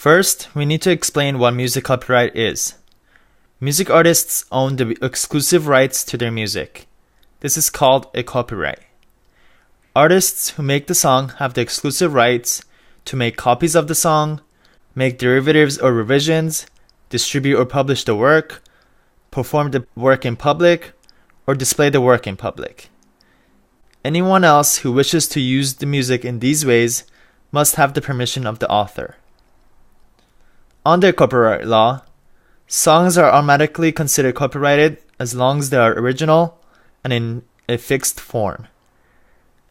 First, we need to explain what music copyright is. Music artists own the exclusive rights to their music. This is called a copyright. Artists who make the song have the exclusive rights to make copies of the song, make derivatives or revisions, distribute or publish the work, perform the work in public, or display the work in public. Anyone else who wishes to use the music in these ways must have the permission of the author. Under copyright law, songs are automatically considered copyrighted as long as they are original and in a fixed form.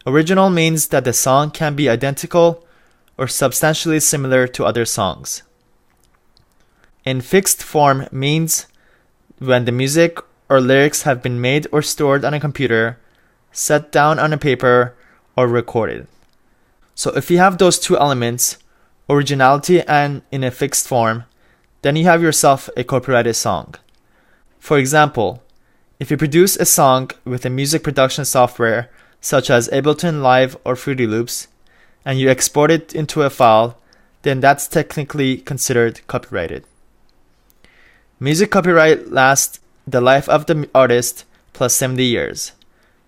Original means that the song can be identical or substantially similar to other songs. In fixed form means when the music or lyrics have been made or stored on a computer, set down on a paper, or recorded. So if you have those two elements, originality and in a fixed form, then you have yourself a copyrighted song. For example, if you produce a song with a music production software such as Ableton Live or Fruity Loops, and you export it into a file, then that's technically considered copyrighted. Music copyright lasts the life of the artist plus 70 years.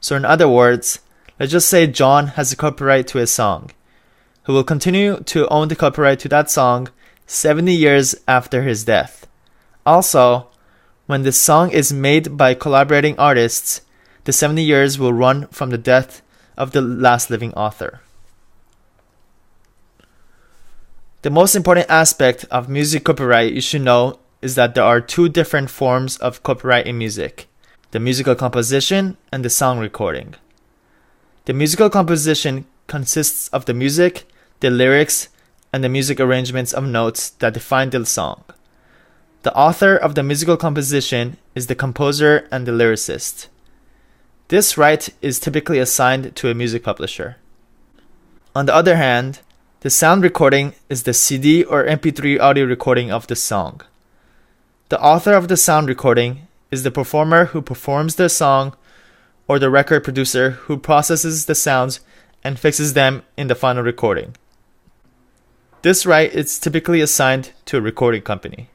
So in other words, let's just say John has a copyright to a song, who will continue to own the copyright to that song 70 years after his death. Also, when the song is made by collaborating artists, the 70 years will run from the death of the last living author. The most important aspect of music copyright you should know is that there are two different forms of copyright in music: the musical composition and the song recording. The musical composition consists of the music, the lyrics, and the music arrangements of notes that define the song. The author of the musical composition is the composer and the lyricist. This right is typically assigned to a music publisher. On the other hand, the sound recording is the CD or MP3 audio recording of the song. The author of the sound recording is the performer who performs the song, or the record producer who processes the sounds and fixes them in the final recording. This right is typically assigned to a recording company.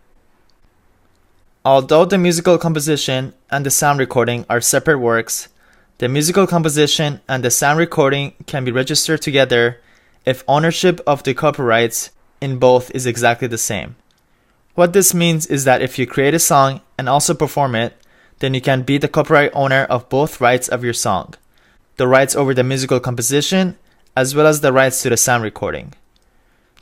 Although the musical composition and the sound recording are separate works, the musical composition and the sound recording can be registered together if ownership of the copyrights in both is exactly the same. What this means is that if you create a song and also perform it, then you can be the copyright owner of both rights of your song, the rights over the musical composition, as well as the rights to the sound recording.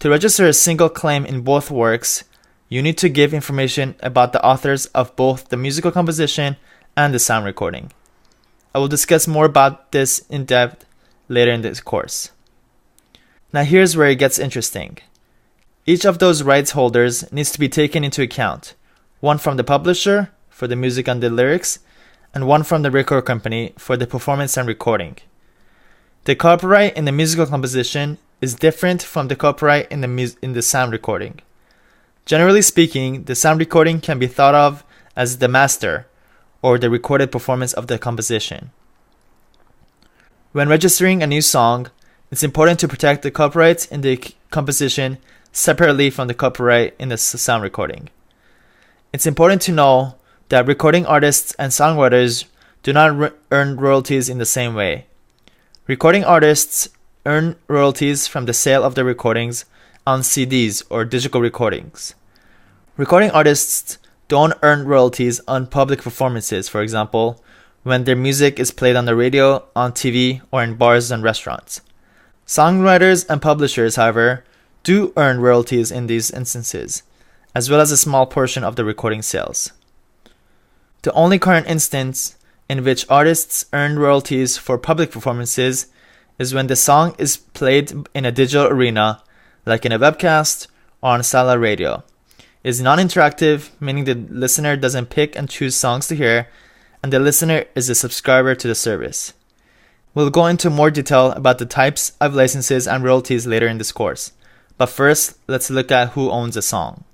To register a single claim in both works, you need to give information about the authors of both the musical composition and the sound recording. I will discuss more about this in depth later in this course. Now here's where it gets interesting. Each of those rights holders needs to be taken into account, one from the publisher for the music and the lyrics, and one from the record company for the performance and recording. The copyright in the musical composition is different from the copyright in the sound recording. Generally speaking, the sound recording can be thought of as the master, or the recorded performance of the composition. When registering a new song, it's important to protect the copyrights in the composition separately from the copyright in the sound recording. It's important to know that recording artists and songwriters do not earn royalties in the same way. Recording artists earn royalties from the sale of their recordings on CDs or digital recordings. Recording artists don't earn royalties on public performances, for example, when their music is played on the radio, on TV, or in bars and restaurants. Songwriters and publishers, however, do earn royalties in these instances, as well as a small portion of the recording sales. The only current instance in which artists earn royalties for public performances is when the song is played in a digital arena, like in a webcast or on satellite radio. It is non-interactive, meaning the listener doesn't pick and choose songs to hear, and the listener is a subscriber to the service. We'll go into more detail about the types of licenses and royalties later in this course. But first, let's look at who owns a song.